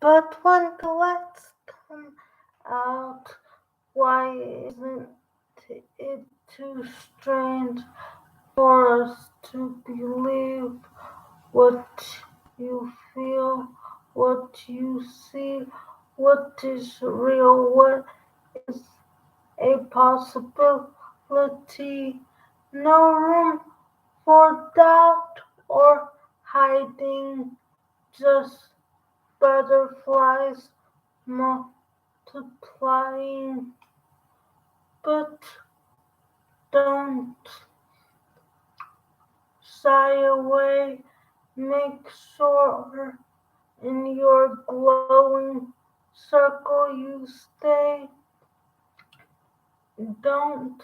But when the lights come out, why isn't it too strange for us to believe what you feel, what you see, what is real, what is a possibility? No room for doubt or hiding, just butterflies multiplying. But don't shy away, make sure in your glowing circle you stay. Don't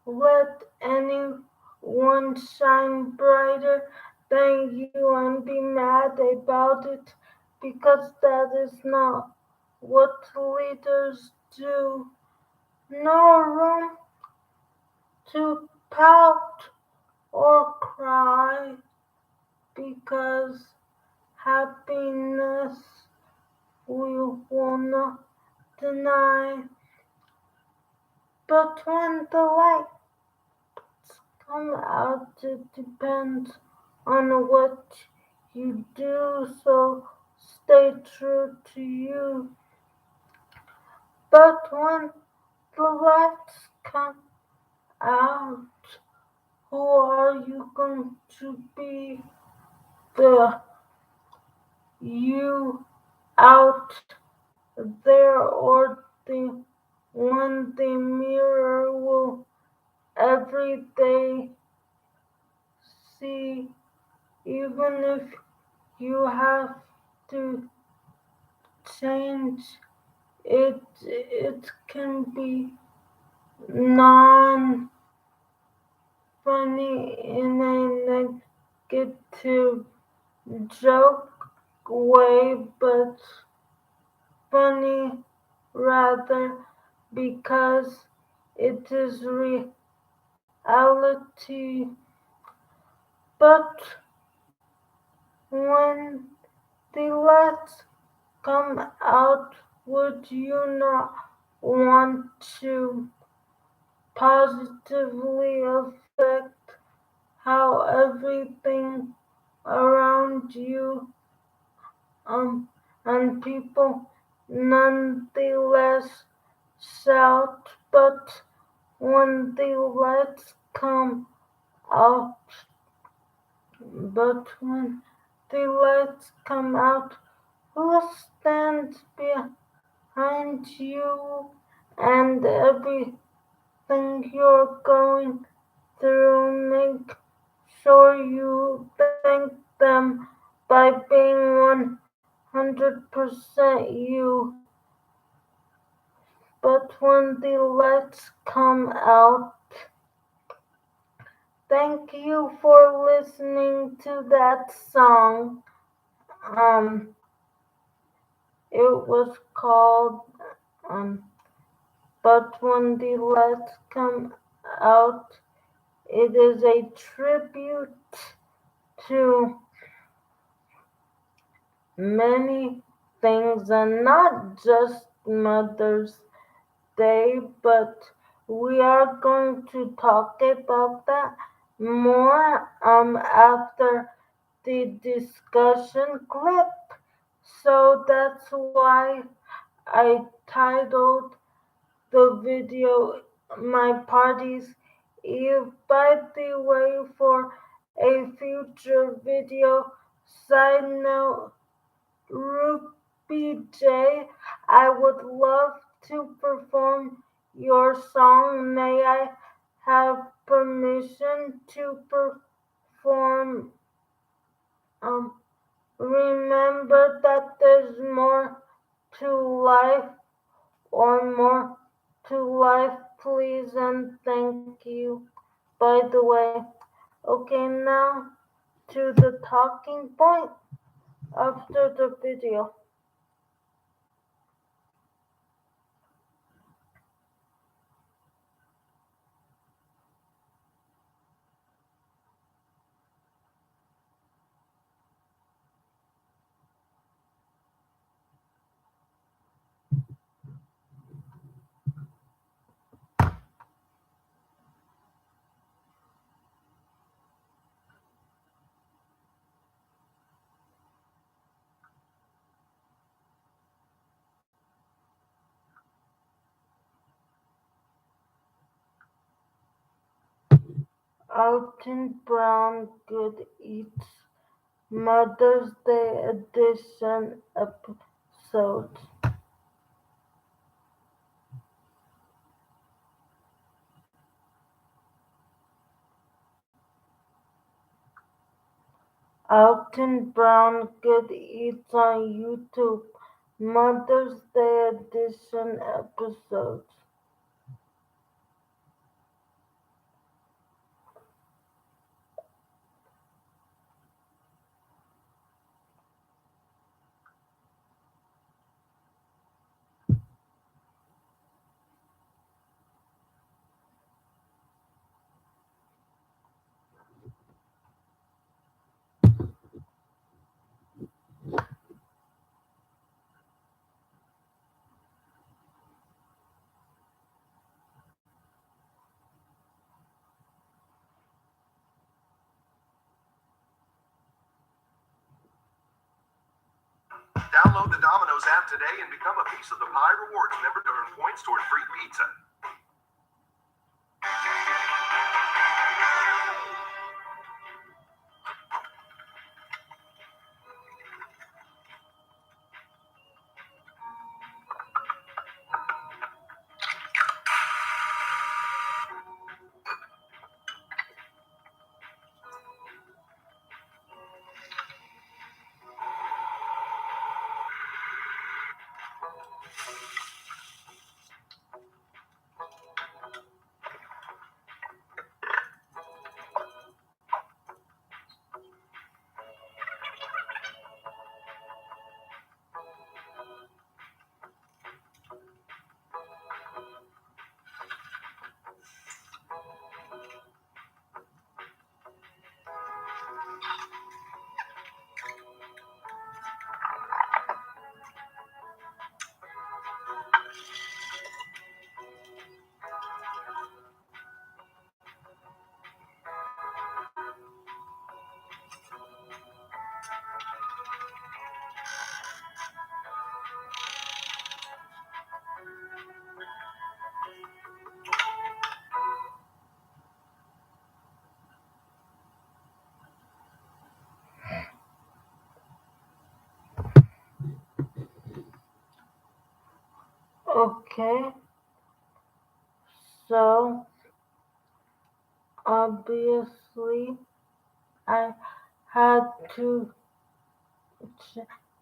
let anyone shine brighter than you and be mad about it, because that is not what leaders do. No room to pout or cry, because happiness we will not deny. But when the lights come out, it depends on what you do, so stay true to you. But when the lights come out, who are you going to be? The you out there, or the one the mirror will every day see? Even if you have to change it, it can be non funny in a negative joke way, but funny rather, because it is reality. But when the lights come out, would you not want to positively affect how everything around you um, and people nonetheless shout? But when the lights come out, but when the lights come out, who stands behind you and everything you're going through? Make sure you thank them by being 100% you. But when the lights come out, thank you for listening to that song. Um, it was called um, But When the Lights Come Out. It is a tribute to many things, and not just Mother's Day, but we are going to talk about that more after the discussion clip. So that's why I titled the video My Party's Eve. By the way, for a future video, side note, Ruby J, I would love to perform your song. May I have permission to perform? Um, Remember that there's more to life, or more to life, please, and thank you. By the way, okay, now to the talking point after the video. Alton Brown Good Eats Mother's Day Edition episodes. Alton Brown Good Eats on YouTube Mother's Day Edition episodes. Download the Domino's app today and become a piece of the Pie Rewards member to earn points toward free pizza. Okay, so obviously I had to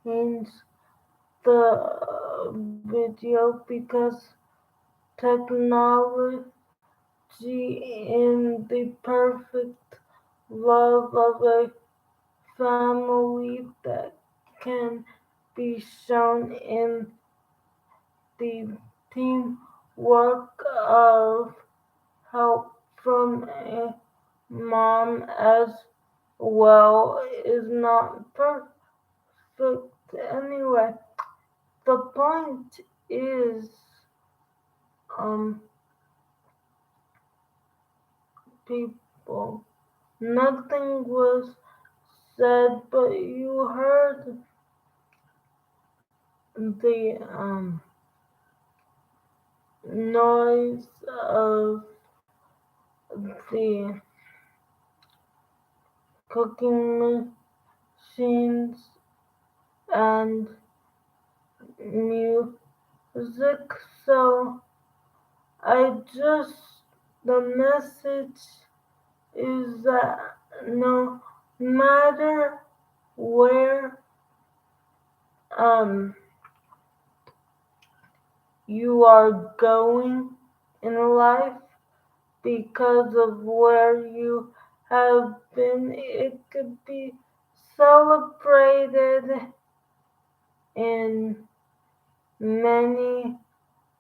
change the video because technology in the perfect love of a family that can be shown in the teamwork of help from a mom as well is not perfect anyway. The point is, um, people, nothing was said, but you heard the noise of the cooking machines and music. So I just, the message is that no matter where um you are going in life, because of where you have been, it could be celebrated in many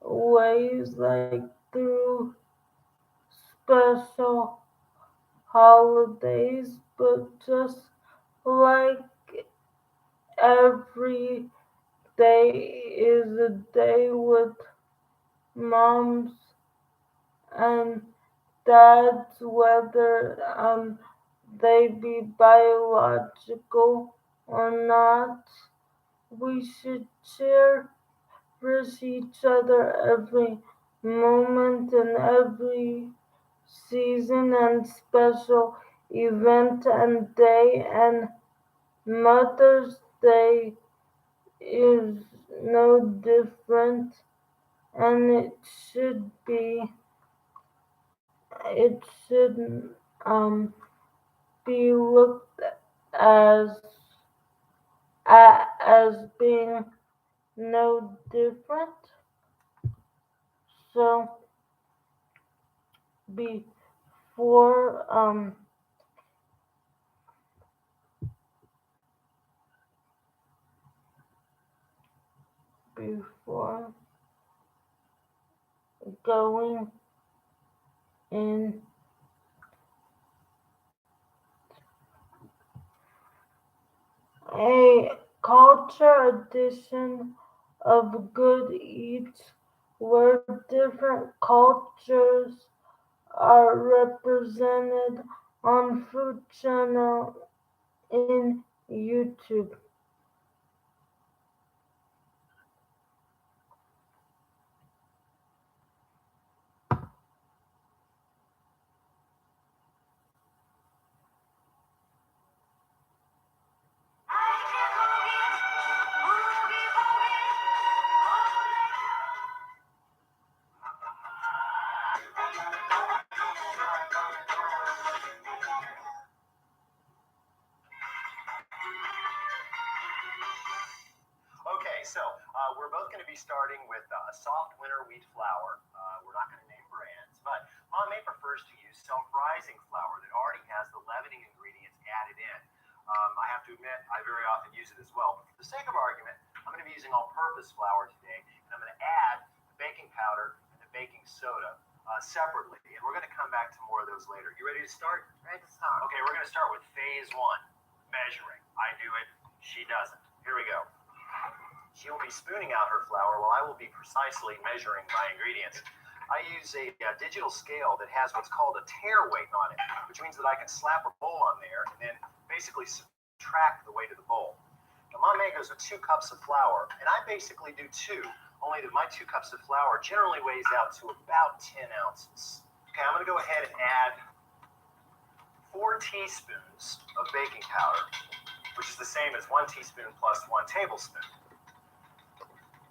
ways, like through special holidays, but just like every day is a day with moms and dads, whether they be biological or not. We should cherish each other every moment and every season and special event and day, and Mother's Day is no different, and it should um be looked as as being no different. So before before going in a culture edition of Good Eats where different cultures are represented on Food Channel in YouTube. Okay, so we're both going to be starting with a soft winter wheat flour. We're not going to name brands, but Mom May prefers to use self-rising flour that already has the leavening ingredients added in. I have to admit, I very often use it as well. But for the sake of argument, I'm going to be using all-purpose flour today, and I'm going to add the baking powder and the baking soda separately. And we're going to come back to more of those later. You ready to start? Ready to start. Okay, we're going to start with phase one, measuring. I do it, she doesn't. Here we go. She will be spooning out her flour while I will be precisely measuring my ingredients. I use a digital scale that has what's called a tare weight on it, which means that I can slap a bowl on there and then basically subtract the weight of the bowl. Now, Mom May goes with 2 cups of flour, and I basically do 2, only that my 2 cups of flour generally weighs out to about 10 ounces. Okay, I'm going to go ahead and add 4 teaspoons of baking powder, which is the same as 1 teaspoon plus 1 tablespoon.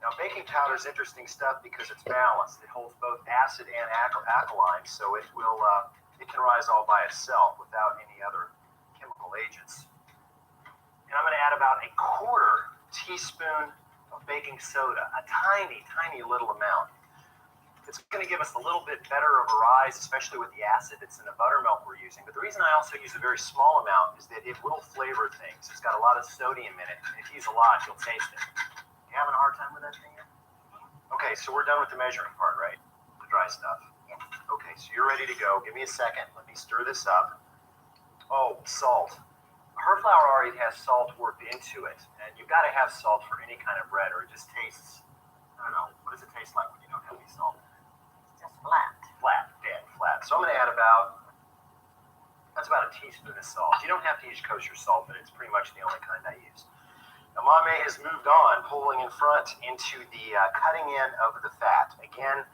Now, baking powder is interesting stuff because it's balanced. It holds both acid and alkaline, so it can rise all by itself without any other chemical agents. And I'm going to add about a 1/4 teaspoon of baking soda, a tiny, tiny little amount. It's going to give us a little bit better of a rise, especially with the acid that's in the buttermilk we're using. But the reason I also use a very small amount is that it will flavor things. It's got a lot of sodium in it, and if you use a lot, you'll taste it. You having a hard time with that thing yet? Okay, so we're done with the measuring part, right? The dry stuff. Yes. Okay, so you're ready to go. Give me a second. Let me stir this up. Oh, salt. Her flour already has salt worked into it, and you've got to have salt for any kind of bread, or it just tastes, I don't know, what does it taste like when you don't have any salt? It's just flat. Flat, dead flat. So I'm going to add that's about a teaspoon of salt. You don't have to use kosher salt, but it's pretty much the only kind I use. Now, Mom May has moved on, pulling in front into the cutting in of the fat. Again,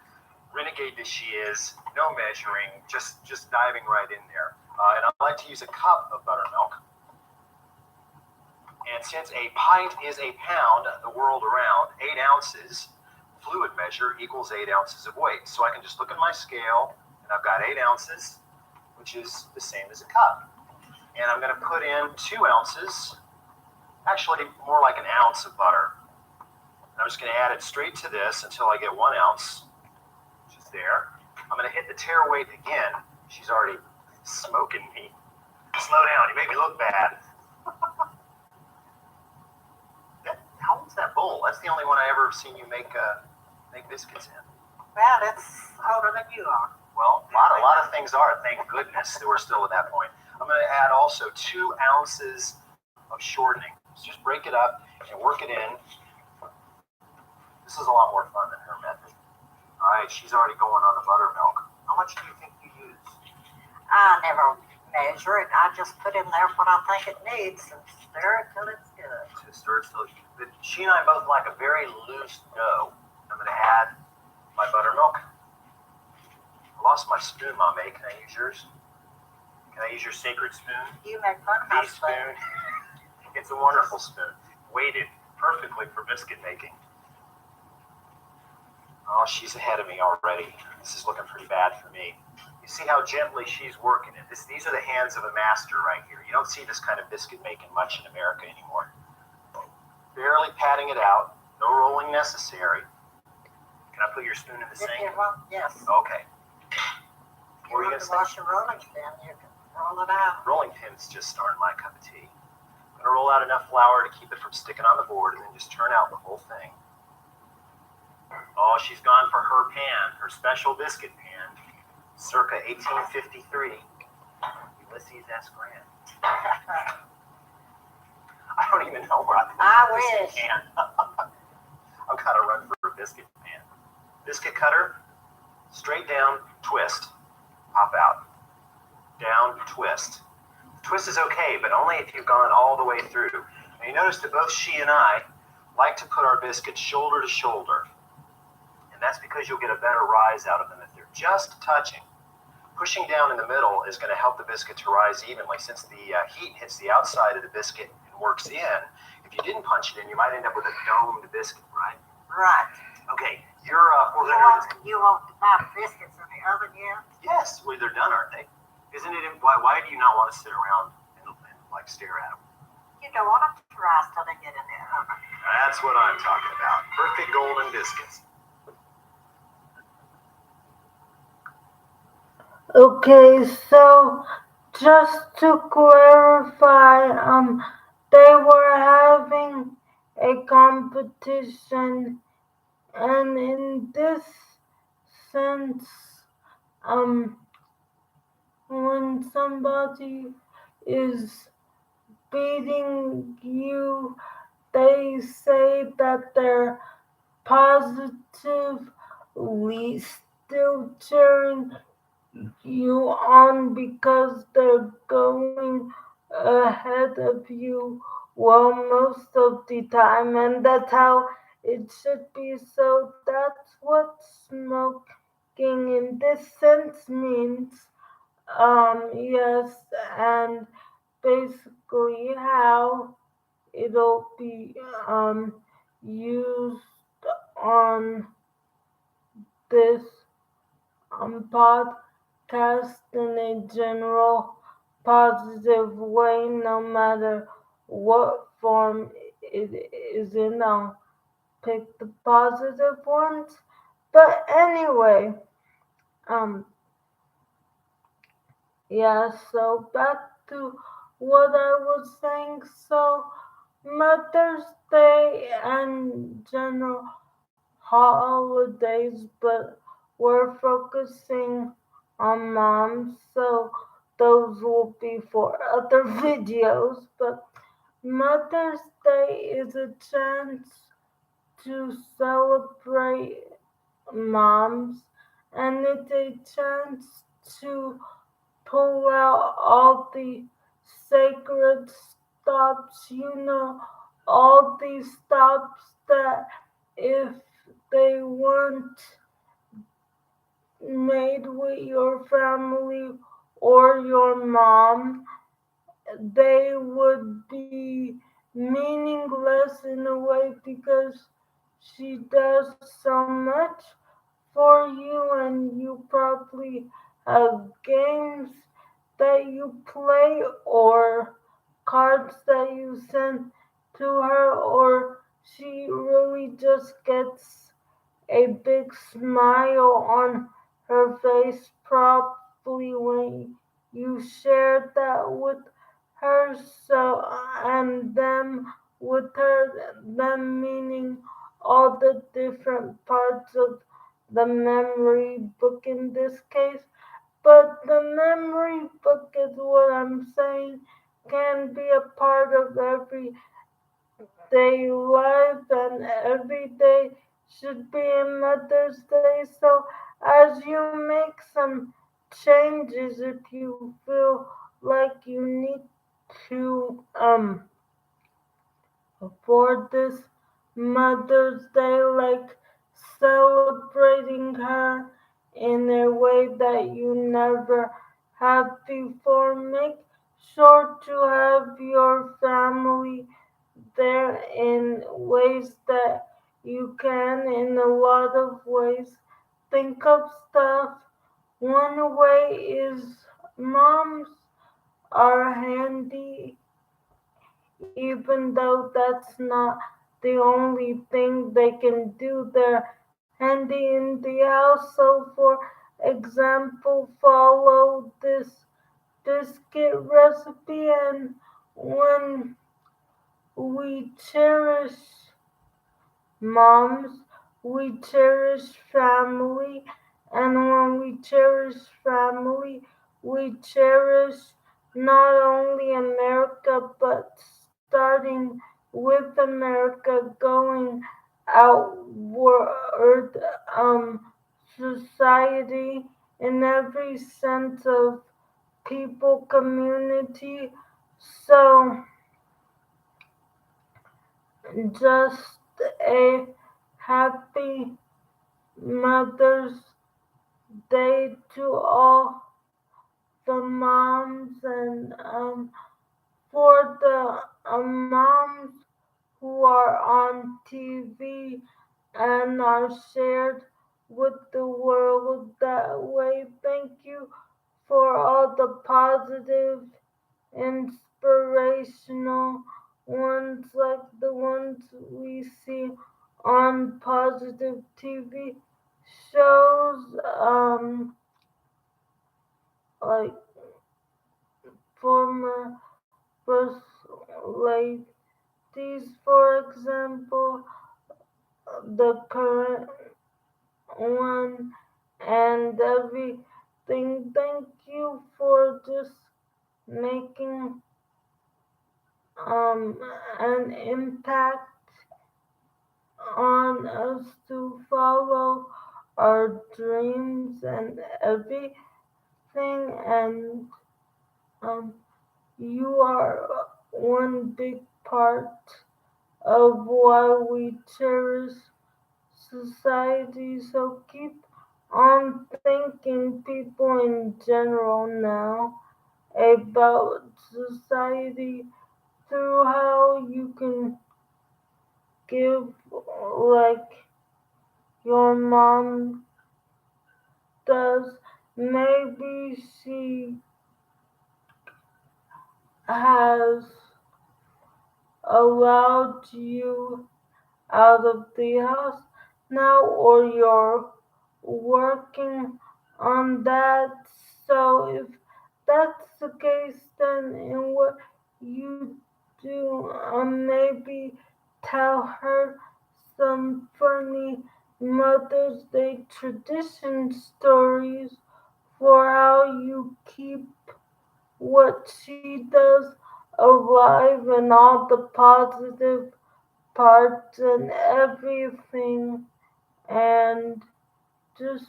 renegade that she is, no measuring, just diving right in there. And I like to use a cup of buttermilk. And since a pint is a pound the world around, 8 ounces fluid measure equals 8 ounces of weight. So I can just look at my scale, and I've got 8 ounces, which is the same as a cup. And I'm going to put in 2 ounces, actually more like an ounce of butter. I'm just going to add it straight to this until I get 1 ounce, which is there. I'm going to hit the tare weight again. She's already smoking me. Slow down, you make me look bad. How old's that bowl? That's the only one I ever seen you make biscuits in. Well, it's older than you are. Well, a lot of things are, thank goodness that we're still at that point. I'm going to add also 2 ounces of shortening. So just break it up and work it in. This is a lot more fun than her method. All right, she's already going on the buttermilk. How much do you think you use? I never measure it. I just put in there what I think it needs and stir it till it's good. She and I both like a very loose dough. I'm going to add my buttermilk. I lost my spoon, Mame. Can I use yours? Can I use your sacred spoon? You make fun of my The spoon. It's a wonderful spoon. Weighted perfectly for biscuit making. Oh, she's ahead of me already. This is looking pretty bad for me. You see how gently she's working it. These are the hands of a master right here. You don't see this kind of biscuit making much in America anymore. Barely patting it out. No rolling necessary. Can I put your spoon in the If sink? you want, yes. Okay. If What were you you want gonna to say? wash your rolling pin, you can roll it out. Rolling pins just aren't my cup of tea. I'm gonna roll out enough flour to keep it from sticking on the board and then just turn out the whole thing. Oh, she's gone for her pan, her special biscuit pan, circa 1853. Ulysses S. Grant. I don't even know where I put I the biscuit wish. pan. I've got to run for a biscuit pan. Biscuit cutter, straight down, twist, pop out. Down, twist. Twist is okay, but only if you've gone all the way through. Now you notice that both she and I like to put our biscuits shoulder to shoulder. And that's because you'll get a better rise out of them if they're just touching. Pushing down in the middle is going to help the biscuit to rise evenly. Since the heat hits the outside of the biscuit and works in, if you didn't punch it in, you might end up with a domed biscuit, right? Right. Okay, your 400 You want to buy biscuits in the oven yet? Yes, well, they're done, aren't they? Isn't it? Why do you not want to sit around and like stare at them? You don't want them to rise till they get in the oven. That's what I'm talking about. Perfect golden biscuits. Okay, so just to clarify, they were having a competition, and in this sense, when somebody is beating you, they say that they're positively still cheering you on because they're going ahead of you, well, most of the time, and that's how it should be. So that's what smoking in this sense means. Yes, and basically how it'll be used on this podcast in a general positive way, no matter what form it is in. I'll pick the positive ones. But anyway, um, yeah, so back to what I was saying. So, Mother's Day and general holidays, but we're focusing on moms, so those will be for other videos. But Mother's Day is a chance to celebrate moms, and it's a chance to pull out all the sacred stops, all these stops that if they weren't made with your family or your mom, they would be meaningless in a way because she does so much for you, and you probably have games that you play or cards that you send to her, or she really just gets a big smile on her face probably when you shared that with her. So and them with her, them meaning all the different parts of the memory book in this case. But the memory book is what I'm saying can be a part of every day life, and every day should be a Mother's Day. So as you make some changes, if you feel like you need to for this Mother's Day, like celebrating her in a way that you never have before. Make sure to have your family there in ways that you can, in a lot of ways. Think of stuff. One way is moms are handy, even though that's not the only thing they can do. They're handy in the house. So, for example, follow this biscuit recipe, and when we cherish moms, we cherish family, and when we cherish family, we cherish not only America, but starting with America, going outward, society in every sense of people, community. So, just a happy Mother's Day to all the moms, and for the moms who are on TV and are shared with the world that way. Thank you for all the positive, inspirational ones like the ones we see on positive TV shows, like former first ladies, for example, the current one, and everything. Thank you for just making an impact on us to follow our dreams and everything, and um, you are one big part of why we cherish society. So keep on thinking, people in general now, about society through how you can give, like your mom does. Maybe she has allowed you out of the house now, or you're working on that. So, if that's the case, then in what you do, maybe tell her some funny Mother's Day tradition stories for how you keep what she does alive, and all the positive parts and everything, and just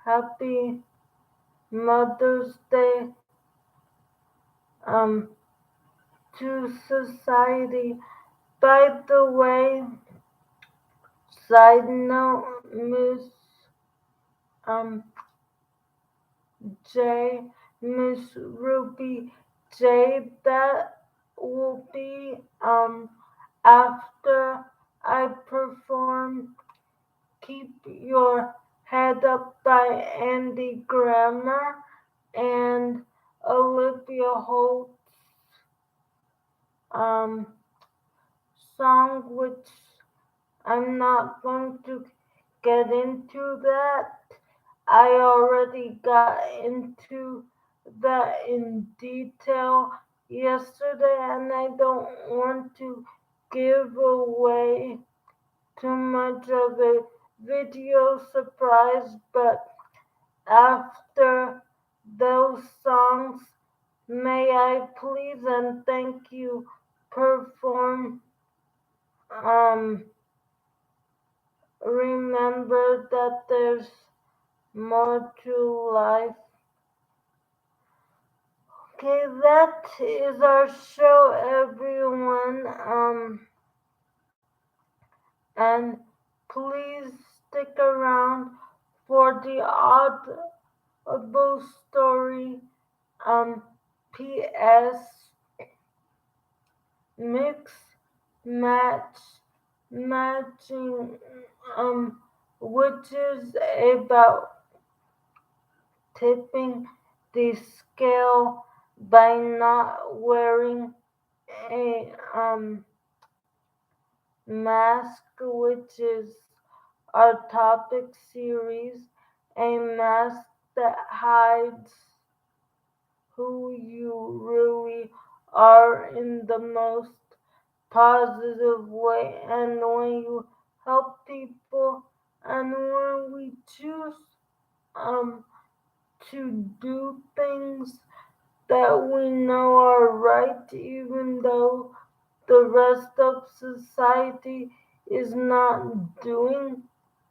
happy Mother's Day um to society. By the way, side note, Miss um J, Miss Ruby J, that will be after I perform Keep Your Head Up by Andy Grammer and Olivia Holt's um, song, which I'm not going to get into that. I already got into that in detail yesterday, and I don't want to give away too much of a video surprise, but after those songs, may I please and thank you perform um remember that there's more to life. Okay, that is our show, everyone. And please stick around for the audible story. P.S. Mix, match, matching, which is about tipping the scale by not wearing a mask, which is our topic series, a mask that hides who you really are in the most positive way, and when you help people, and when we choose um to do things that we know are right, even though the rest of society is not doing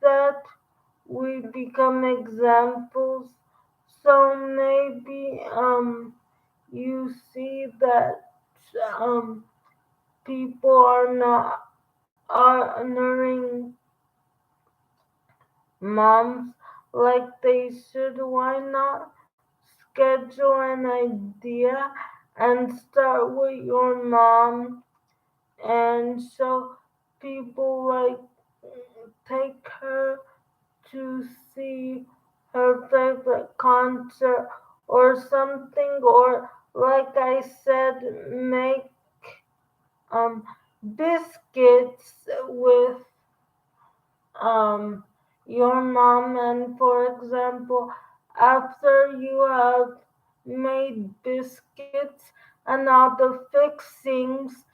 that, we become examples. So maybe you see that um people are not honoring moms like they should. Why not schedule an idea and start with your mom and show people, like, take her to see her favorite concert or something, or like I said, make um biscuits with um your mom. And for example, after you have made biscuits and all the fixings,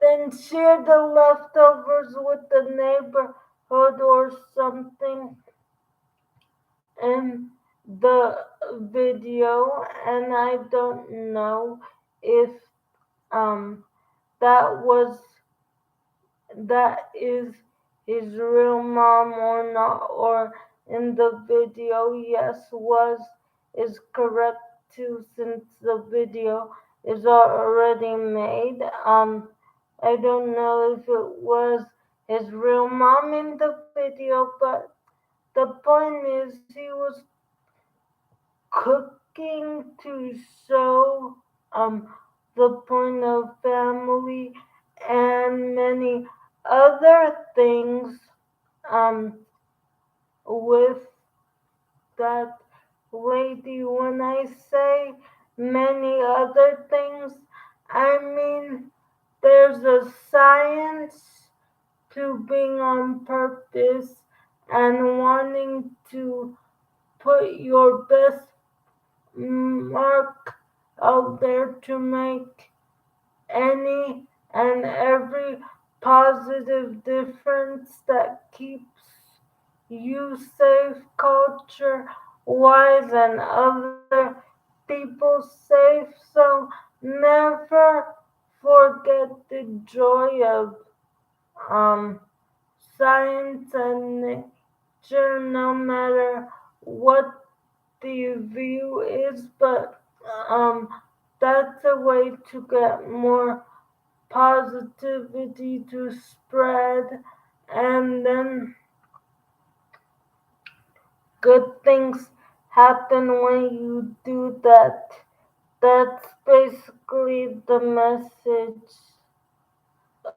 then share the leftovers with the neighborhood or something in the video. And I don't know if um that was that is his real mom or not, or in the video, yes, was is correct too, since the video is already made. I don't know if it was his real mom in the video, but the point is he was cooking to show the point of family and many other things um with that lady. When I say many other things, I mean there's a science to being on purpose and wanting to put your best mark out there to make any and every positive difference that keeps you safe, culture wise, and other people safe. So never forget the joy of um, science and nature, no matter what the view is. But um, that's a way to get more positivity to spread, and then good things happen when you do that. That's basically the message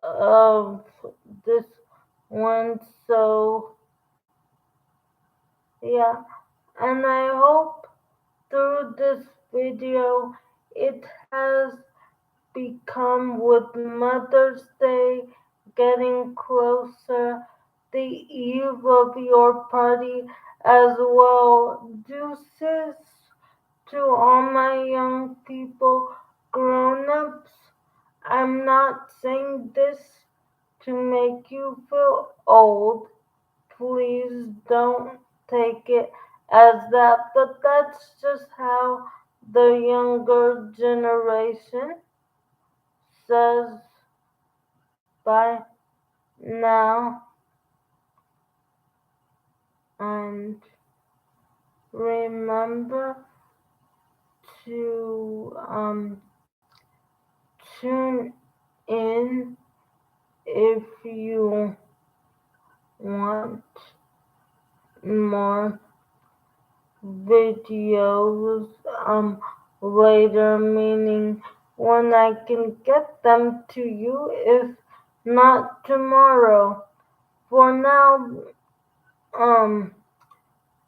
of this one. So yeah, and I hope through this video it has become, with Mother's Day getting closer, the eve of your party as well. Deuces to all my young people, grown ups. I'm not saying this to make you feel old. Please don't take it as that, but that's just how the younger generation says bye now, and remember to tune in if you want more videos later, meaning when I can get them to you, if not tomorrow. For now, um,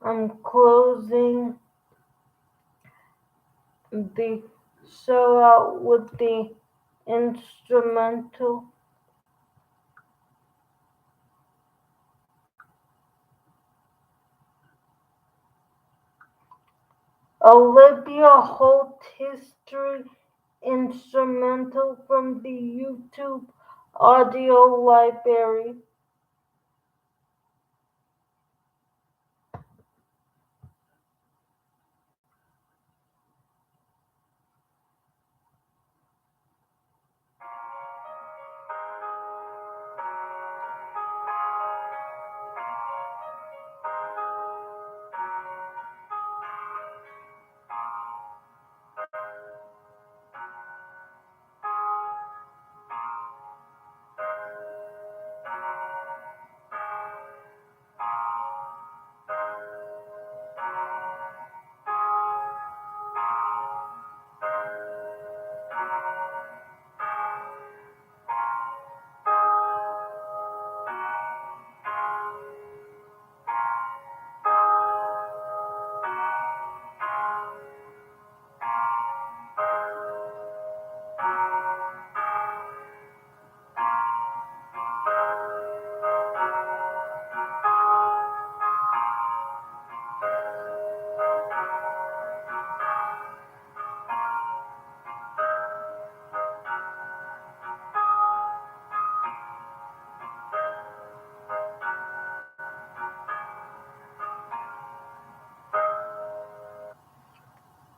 I'm closing the show out with the instrumental. Olivia Holt History instrumental from the YouTube audio library.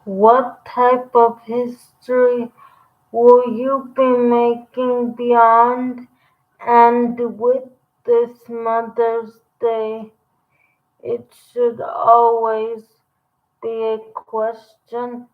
What type of history will you be making beyond and with this Mother's Day? It should always be a question.